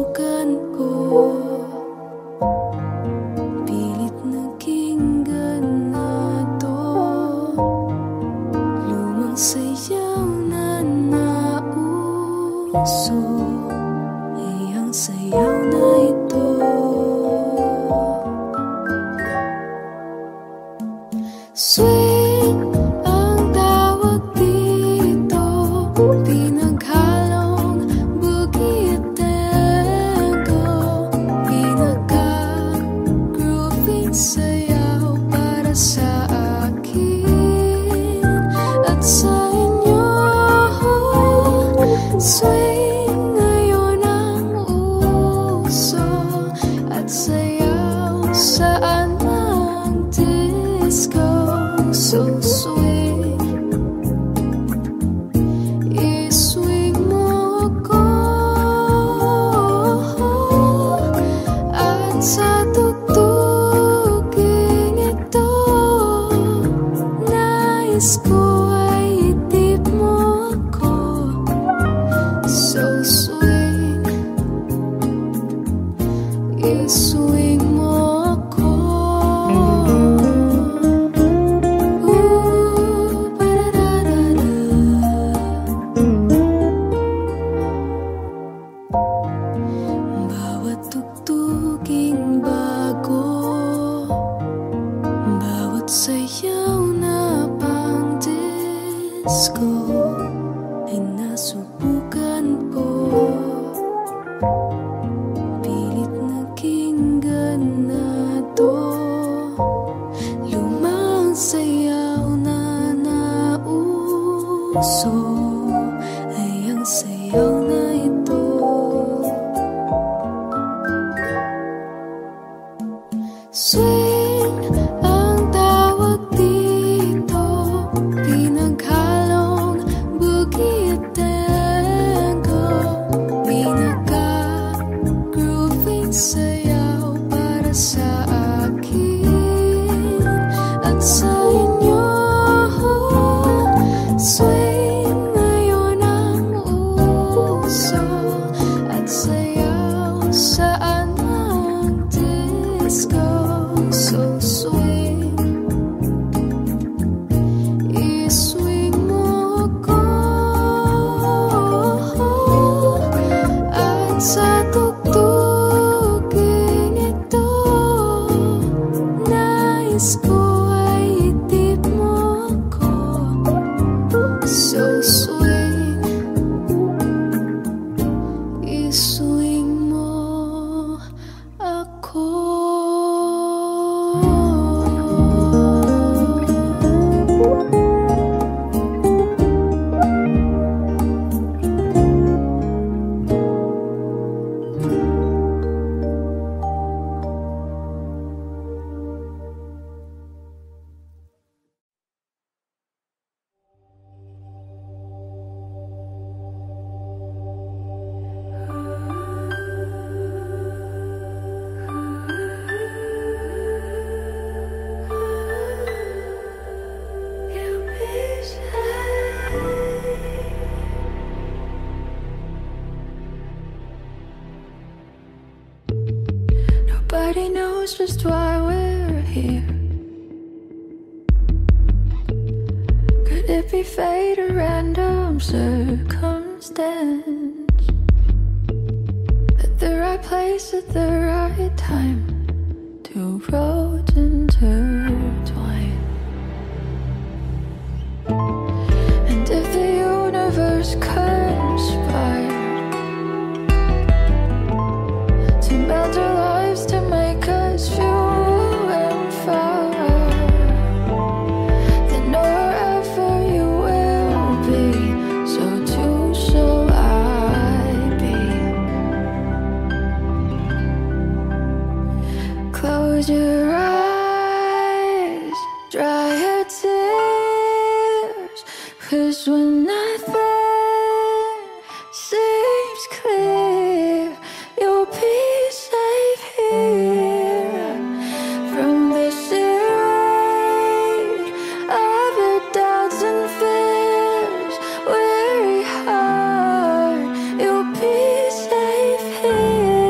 nasubukan ko, pilit naging ganado. Lumang sayaw na nauso ay ang sayaw na ito. Swing ang tawag dito, pinaghalong boogie at tango, pinaka-grooving sayaw para sa akin at sa inyo. Swing ngayon ang uso at sayaw saan mang disco. So swing, i-swing mo ako at sa tugtugin ito, nais ko ay itip mo ako. So swing, i-swing mo ako. Bawat tugtuging bago, bawat sayaw na pang disco ay nasubukan ko, pilit naging ganado. Lumang sayaw na nauso ay ang sayaw na ito. Swing ang tawag dito, pinaghalong boogie at tango, pinaka-grooving sayaw para sa akin at sa inyo. Swing ngayon ang uso at sayaw saan mang disco. So swing, i-swing mo ako at sa tugtugin ito, nais ko ay itip mo ako. So swing, i-swing mo ako. Nobody knows just why we're here. Could it be fate or random circumstance? At the right place at the right time, two roads intertwine. And if the universe conspired to melt our lives to make us few and far, then wherever you will be, so too shall I be. Close your eyes, dry your tears, 'cause when nothing seems clear, you'll be safe here from the sea of your doubts and fears. Weary heart, you'll be safe here.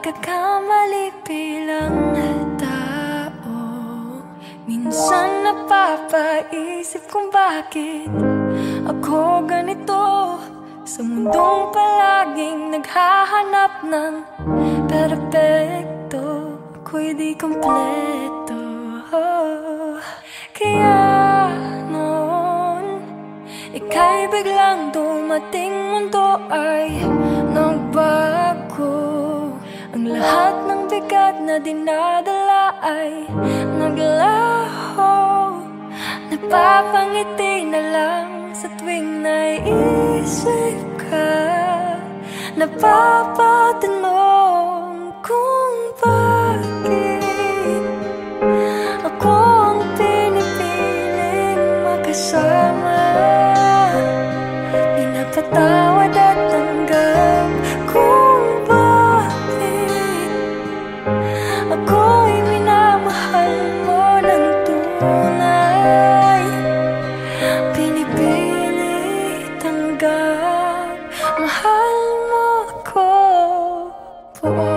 pagkakamali bilang tao. Minsan napapaisip kung bakit ako ganito, sa mundong palaging naghahanap ng perpekto. Ako'y di kompleto. Kaya noon ika'y biglang dumating, mundo ay nagbago. Ang lahat ng bigat na dinadala ay naglaho. Napapangiti na lang sa tuwing naisip ka. Napapatanong kung bakit ako ang pinipiling makasama. Pinapatawad at tanggap kung bakit ako'y minamahal mo ng tunay. Pinipili tanggap, mahal mo ako buo.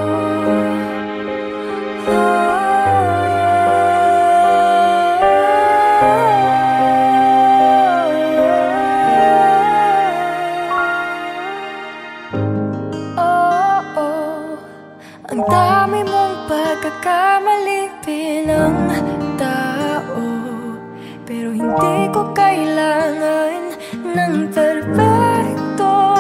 Ang dami mong pagkakamali bilang tao, pero hindi ko kailangan ng perfecto,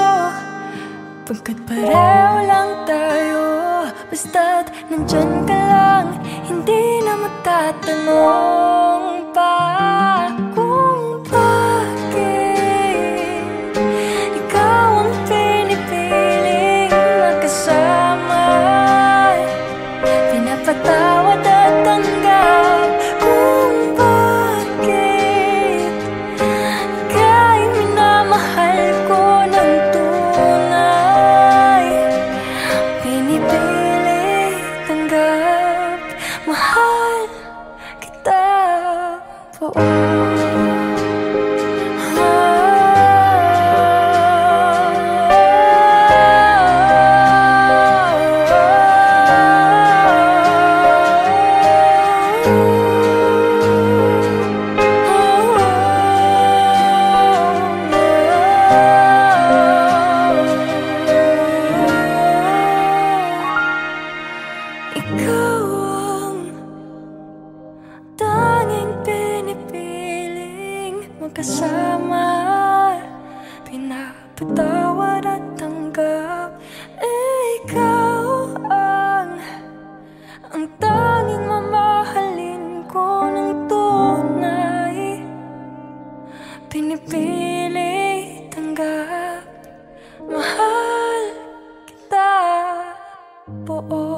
pagkat pareho lang tayo. Basta't nandyan ka lang, hindi na magtatanong pa kung bakit ikaw ang pinipiling makasama. Pinapatawad at tanggap kung bakit ika'y minamahal ko ng tunay. Pinipili tanggap, mahal kita buo. Ikaw ang tanging pinipiling magkasama. Pinapatawad at tanggap. Ikaw ang tanging mamahalin ko ng tunay. Pinipili tanggap, mahal kita buo.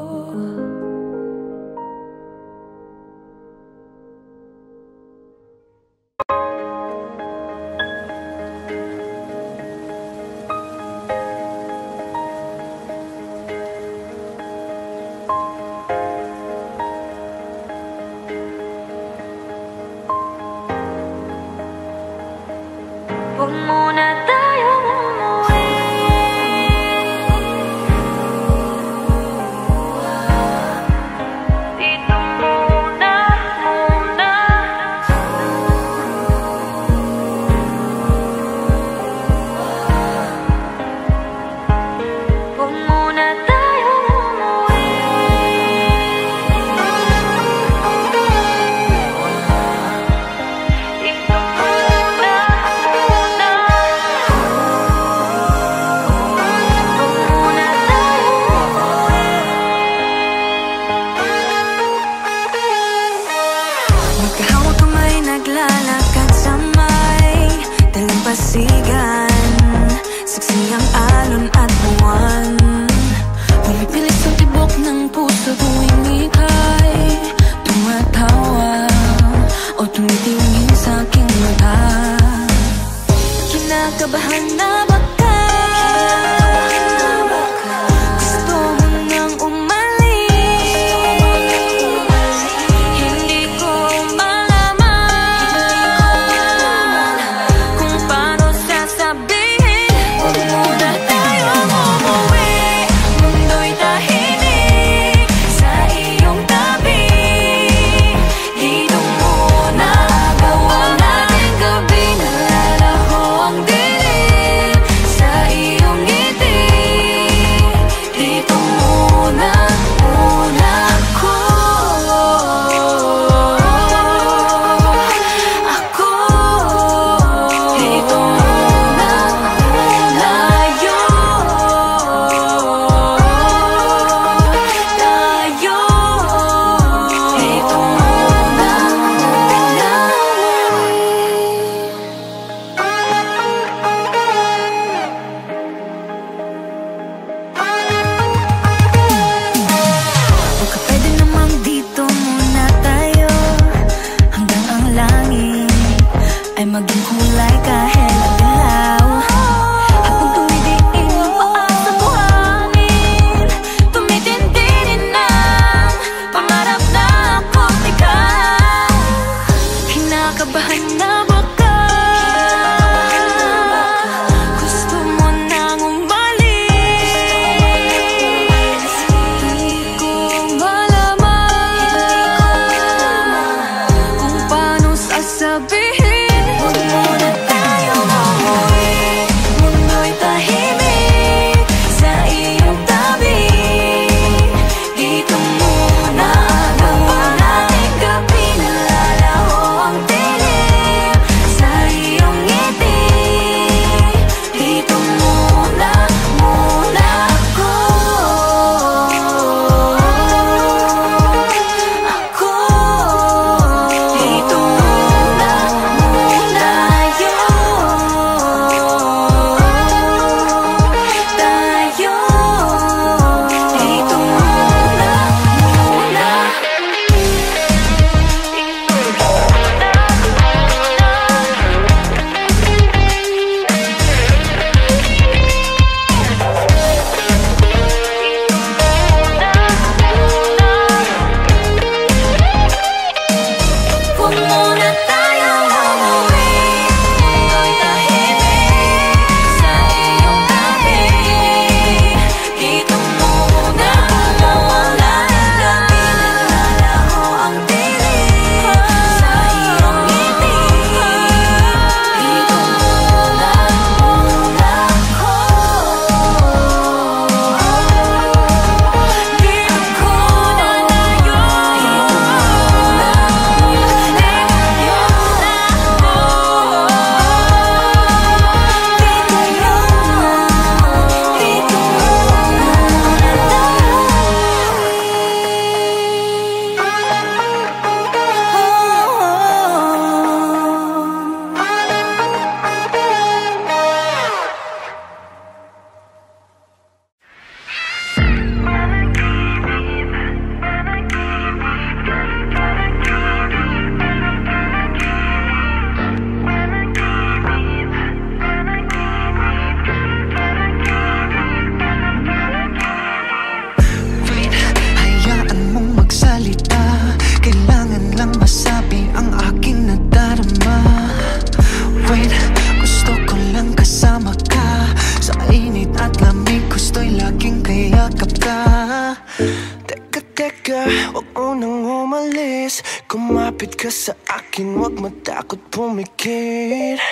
Huwag mo nang umalis. Kumapit ka sa akin, huwag matakot pumikit.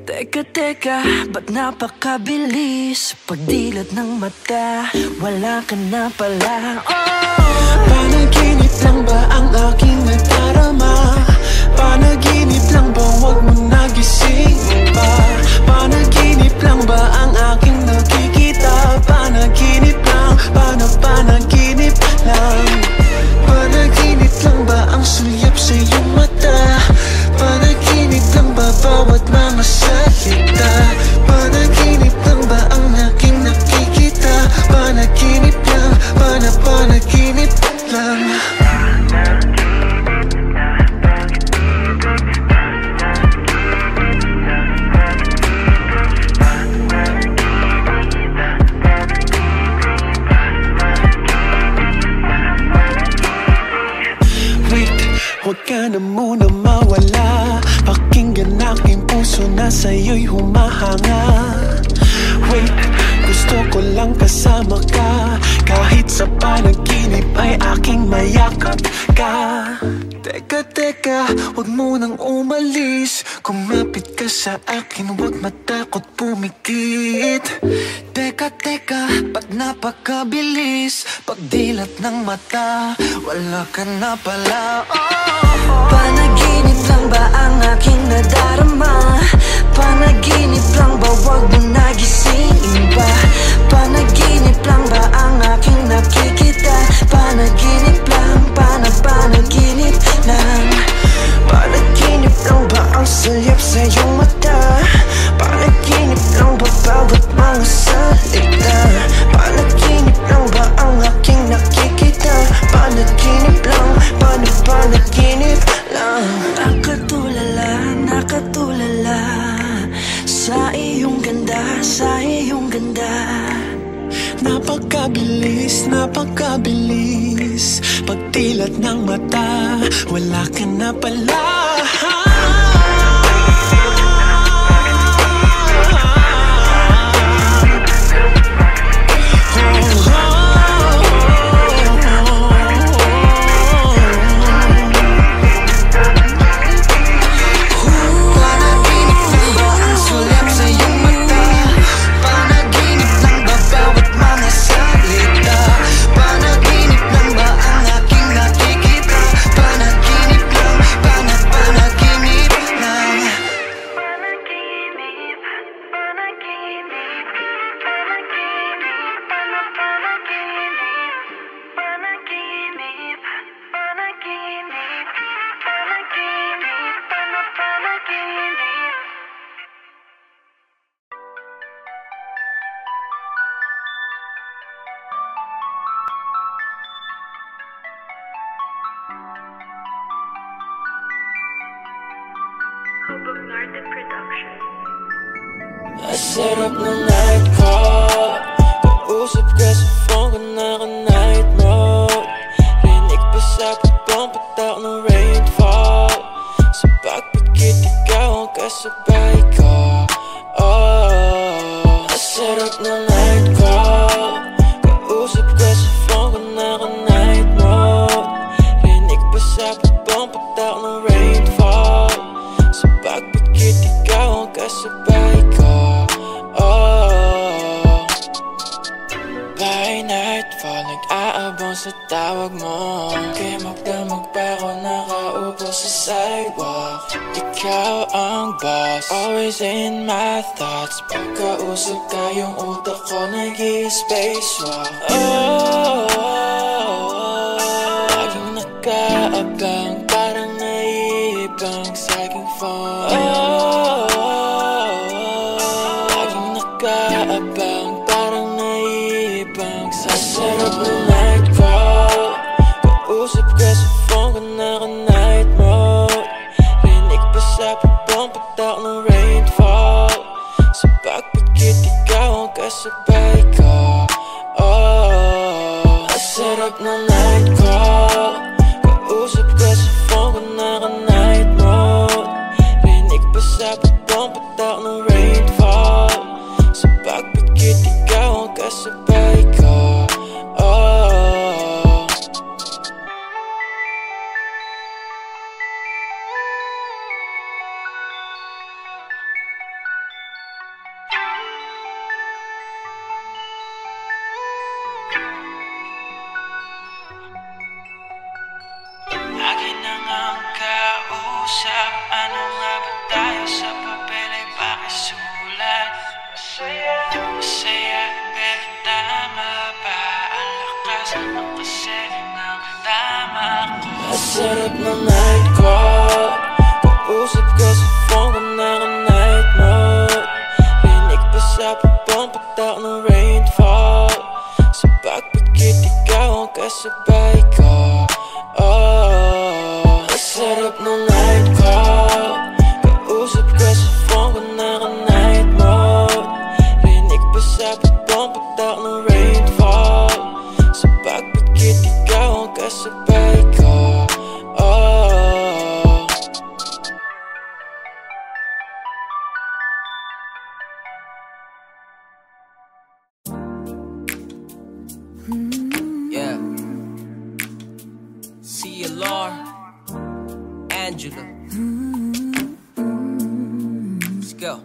Teka, ba't napakabilis? Pagdilat ng mata, wala ka na pala. Panaginip lang ba ang aking nadarama? Panaginip lang ba, huwag mo nagising pa? Panaginip lang ba ang aking nakikita? Panaginip lang, panaginip lang. Panaginip lang ba ang sulyap sa iyong mata? Panaginip lang ba bawat mga salita? Panaginip lang ba ang aking nakikita? Panaginip lang, panaginip lang. Huwag ka na muna mawala. Pakinggan aking puso na sa'yo'y humahanga. Wait, gusto ko lang kasama ka. Kahit sa panaginip ay aking mayakap ka. Teka, huwag mo nang umalis. Kumapit ka sa akin, huwag matakot pumikit. Teka, ba't napakabilis? Pagdilat ng mata, wala ka na pala. Panaginip lang ba ang aking nadarama? Panaginip lang ba, wag mo nagisingin ba? Panaginip lang ba ang aking nakikita? Panaginip lang, panaginip lang. Panaginip lang ba ang salyap sa iyong mata? Panaginip lang ba bawat mga salita? Panaginip lang ba ang aking nakikita? Panaginip lang, panaginip lang. Nakatulala sa iyong ganda, sa iyong ganda. Napakabilis pagdilat ng mata, wala ka na pala. Sarap ng night call. Kausap ka sa phone ka naka-night mode. Rinig pa sa pagpong patak ng rainfall. Sa pagpikit ikaw ang kasabay ko. Oh, sarap ng night call. Kausap ka sa phone ka naka-night mode. Rinig pa sa pagpong patak ng rainfall. Sa pagpikit ikaw ang kasabay ko. By nightfall, nag-aabang sa tawag mo. Kaya magdamag pa ako nakaupo sa sidewalk. Ikaw ang boss, always in my thoughts. Pagkausap ka yung utak ko nag-i-spacewalk. Laging nakaabang, parang naiibang sa aking phone. Laging nakaabang, parang naiibang sa sarap ng night call. Kausap ka sa phone ka naka-night mode. Rinig pa sa pagpong patak ng rainfall. Sa pagpikit ikaw ang kasabay ko. Oh, sarap ng night call. Kausap ka sa phone ka naka-night mode. Rinig pa sa pagpong patak ng rainfall. Sa pagpikit ikaw ang kasabay ko. Oh, pag-uusap, ano nga ba tayo sa papel ay pakisulat? Masaya, pero tama ba ang lakas ng kasi ng tama ko? Masarap na night call, kausap ka sa phone ka naka-night mode. Rinig pa sa pabong pagtak ng rainfall. Sa pagpikit ikaw ang kasabay ko. Oh, masarap na night call, kausap ka sa phone ka naka-night mode. Rinig pa sa pabong pagtak ng rainfall. Sa pagpikit ikaw ang kasabay ko. Oh, yeah. CLR Angela. Let's go.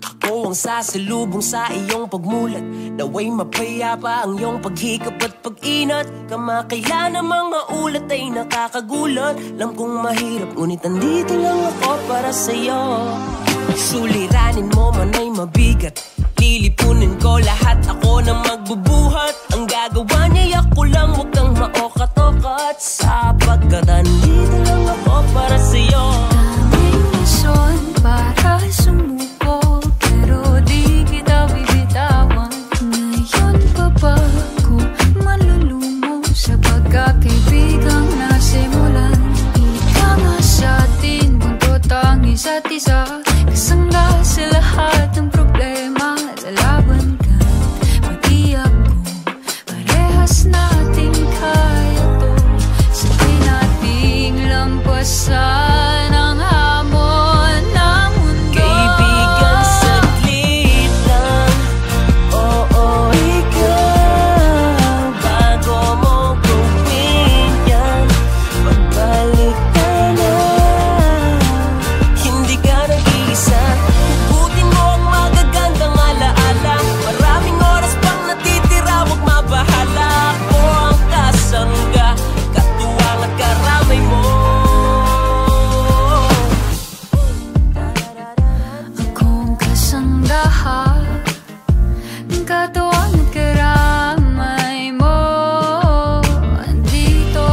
Ako ang sasalubong sa iyong pagmulat, naway mapayapa ang iyong paghikap at pag-inat. Kamakailan namang maulat ay nakakagulat. Alam kong mahirap ngunit andito lang ako para sa'yo. Suliranin mo man ay mabigat, lilipunin ko lahat, ako na magbubuhat. Ang gagawa niya ako lang, huwag kang maokat-okat, sapagkat andito lang ako para sa'yo. Daming rason para sumuko, pero di kita bibitawan. Ngayon pa ba ako malulumo sa pagkakaibigang nasimulan? Ika nga sa atin, buntot ang isa't isa, kasangga sa lahat ng problema. Lalaban ka, pati ako, parehas nating kaya to. Sabay nating lampasan ang hamon ng mundo. Kaibigan, saglit lang. Oo, ikaw, bago mo gawin yan, magbalik ka na. Hindi ka nag-iisa, hugutin mo ang magagandang alaala. Maraming oras pang natitira, huwag mabahala. Ako ang kasangga, katuwang at karamay mo. Akong kasanggahan, katuwang at karamay mo. Andito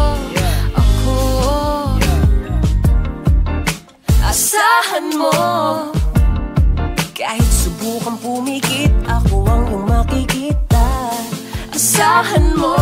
ako, Asahan mo, kahit subukan pumikit, ako ang iyong makikita. Asahan mo,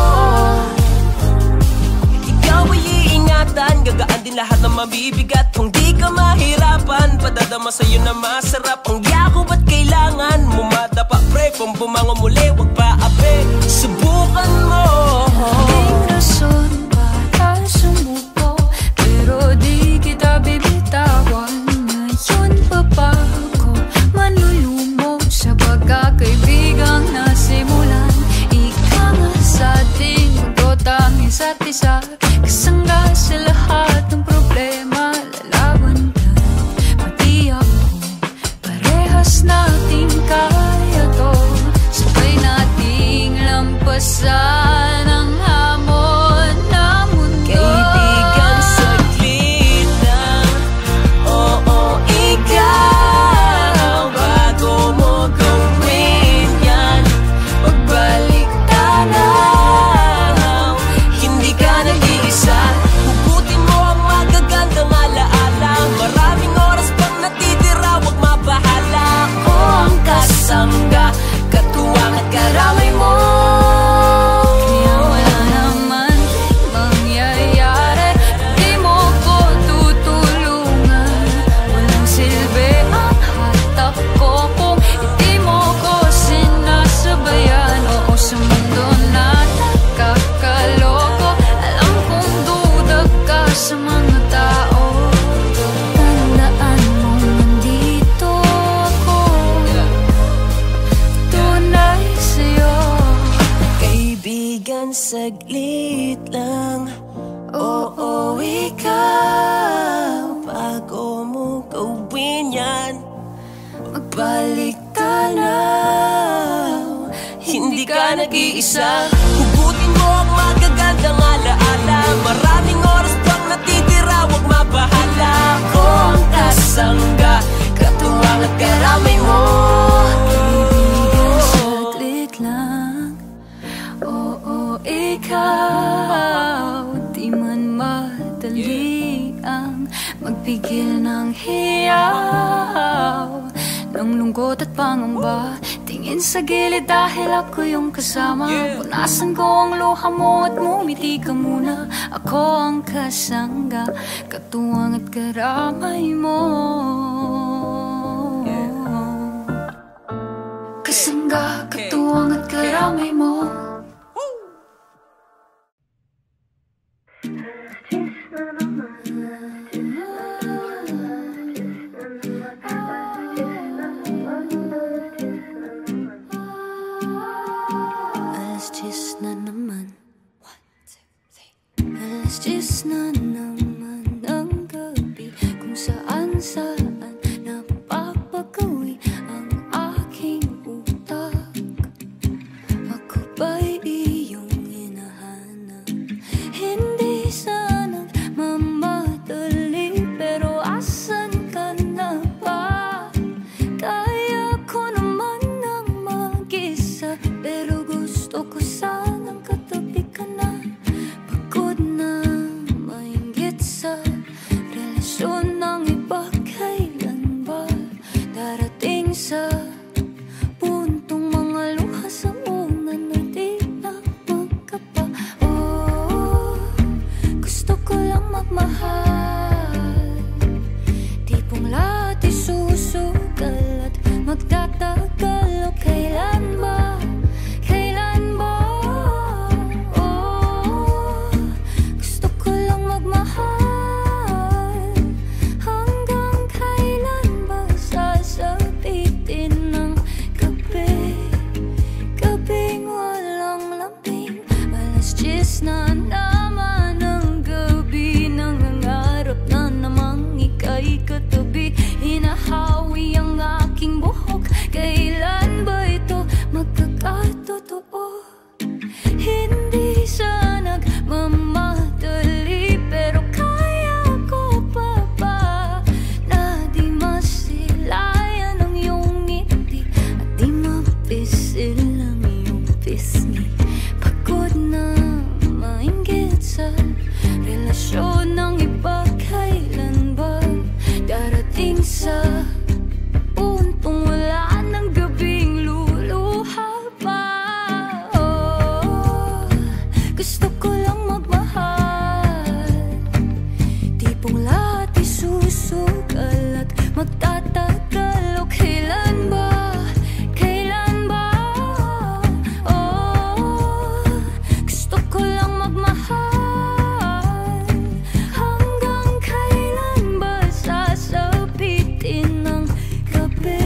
ikaw ay iingatan, gagaan din lahat ng mabibigat. Kung di ka mahirapan, padadama sa'yo na masarap ang yakap at kailangan mo madapa, pre. Kung bumangon muli, wag pa ape, subukan mo. daming rason para sumuko, pero di kita bibitawan. Ngayon pa ba ako manlulumo sa pagkakaibigang nasimulan? Ika nga sa atin, buntot ang isa't isa, kasangga sa lahat ng problema. Lalaban ka, pati ako, parehas nating kaya to. Sabay nating lampasan ang hamon ng mundo. Kaibigan, saglit lang. Oo, ikaw, bago mo gawin yan, magbalik tanaw. Hindi ka nag-iisa, hugutin mo ang magagandang alaala. Maraming oras pang natitira, huwag mabahala. Ako ang kasangga, katuwang at karamay mo. Kaya wala naman mangyayari, di mo ko tutulungan. Walang silbi ang hatak ko kung hindi mo ko sinasabayan. Oo, sa mundo na nakakaloko, alam kong duda ka sa mga tao. Tandaan mo, nandito ako, tunay sa'yo. Kaibigan, saglit lang. Oo, ikaw, bago mo gawin yan, magbalik tanaw. Hindi ka nag-iisa, hugutin mo ang magagandang alaala. Maraming oras pang natitira, huwag mabahala. magpigil ng hiyaw ng lungkot at pangamba. Tingin sa gilid dahil ako yung kasama. Punasan ko ang luha mo at ngumiti ka muna. Ako ang kasangga, katuwang at karamay mo. Kasangga, katuwang at karamay mo. Alas 10 na naman ang gabi, kung saan napapagawi ang aking utak. Ako ba'y iyong hinahanap? Hindi sana mamadali, pero asan ka na ba? Kaya ko naman ang mag-isa, pero gusto ko sanang katabi ka na. Pagod na mainggit sa relasyon ng iba, kailan ba darating sa puntong mga luha sa unan ay di na magkapa? Oh, gusto ko lang magmahal, tipong lahat isusugal at magtatagal. O kailan ba? Kailan ba? Oh, gusto ko lang magmahal. Hanggang kailan ba sasabitin ng gabi? Gabing walang lambing. Alas 10 na naman ang gabi, nangangarap na namang ika'y katabi. Hinahawi ang aking buhok, kailan ba ito magkakatotoo? Hindi siya nagmamadali, pero kaya ko pa ba na di masilayan ang iyong ngiti at di mapisil ang iyong pisngi? Pagod na mainggit sa relasyon ng iba, kailan ba darating sa puntong wala ng gabing luluha pa? Oh, gusto ko lang magmahal, tipong lahat isusugal at magtatagal. O kailan ba? Kailan ba? Oh, gusto ko lang magmahal. Hanggang kailan ba sasabitin ng gabi?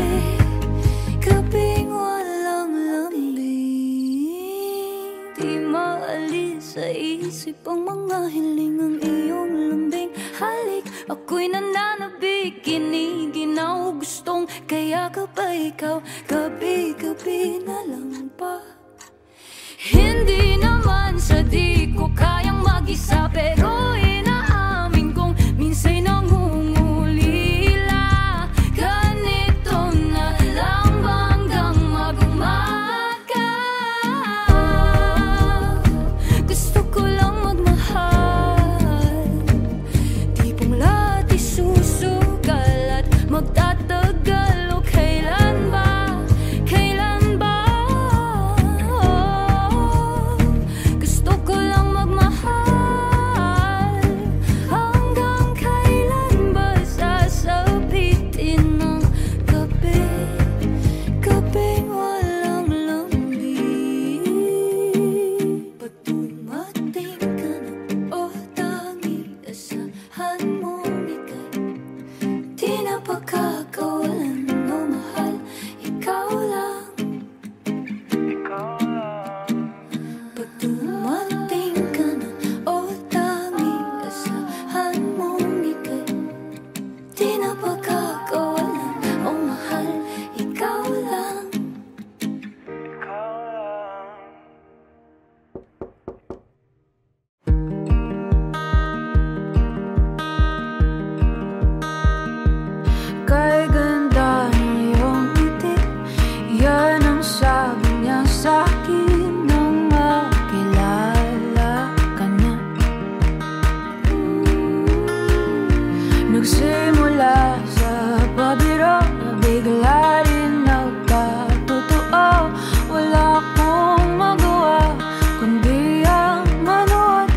Gabing walang lambing, di maalis sa isip ang mga hiling ang iyong lambing halik. Ako'y nananabik, giniginaw, gustong kaya ka ba ikaw? Gabi-gabi na lang ba? Hindi naman sa di ko kayang mag-isa, pero inaamin kong minsa'y nangungulila. Ganito na lang ba hanggang mag-umaga? Gusto ko lang magmahal, tipong lahat isusugal at magtatagal. O kailan ba? Kailan ba? Oh, gusto ko lang magmahal. Nagsimula sa pabiro na bigla rin nagkatotoo. Wala akong magawa kundi ang manood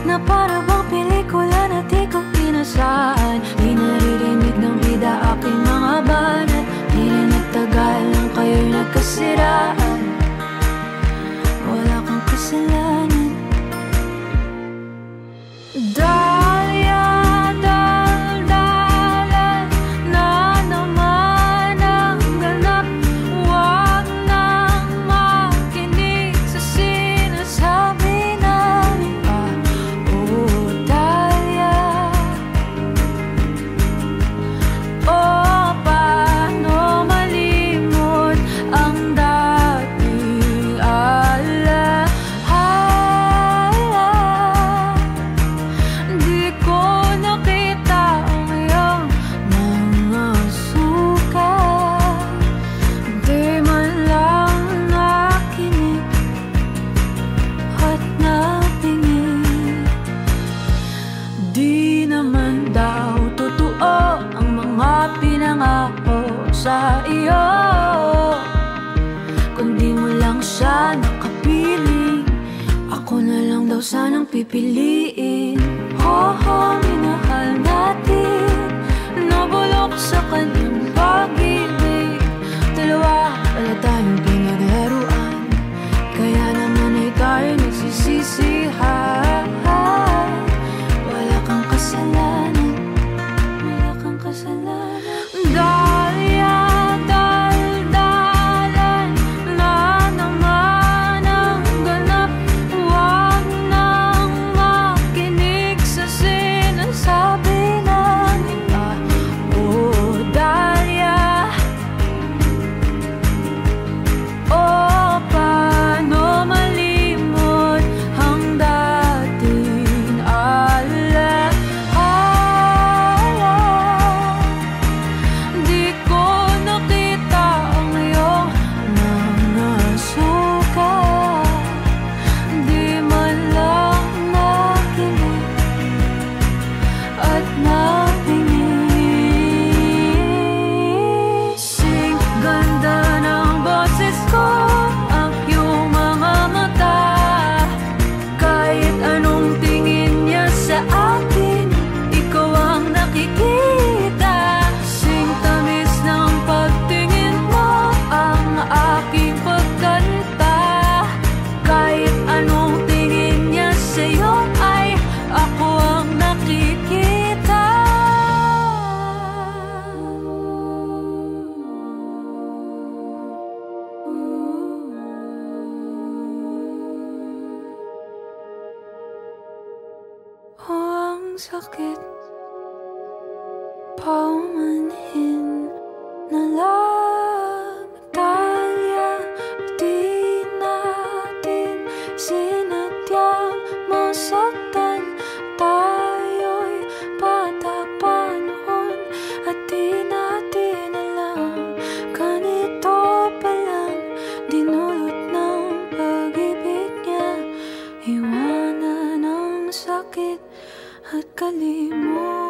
na para bang pelikula na di ko inasahan. Di naririnig ng bida aking mga banat, di rin nagtagal lang kayo'y nagkasiraan. Wala kang kasalanan. Sa iyo, kundi mo lang siya nakapiling, ako na lang daw sanang pipiliin. Minahal natin, nabulok sa kanyang pag-ibig. Dalawa pala tayong pinaglaruan, kaya naman ay tayo nagsisisihan. Wala kang kasalanan, wala kang kasalanan. Sakit paumanhin na lang talya. Di natin sinadyang masaktan, tayo'y bata pa noon at di natin alam. Ganito palang dinulot ng pag-ibig niya, iwanan ng sakit at kalimutan.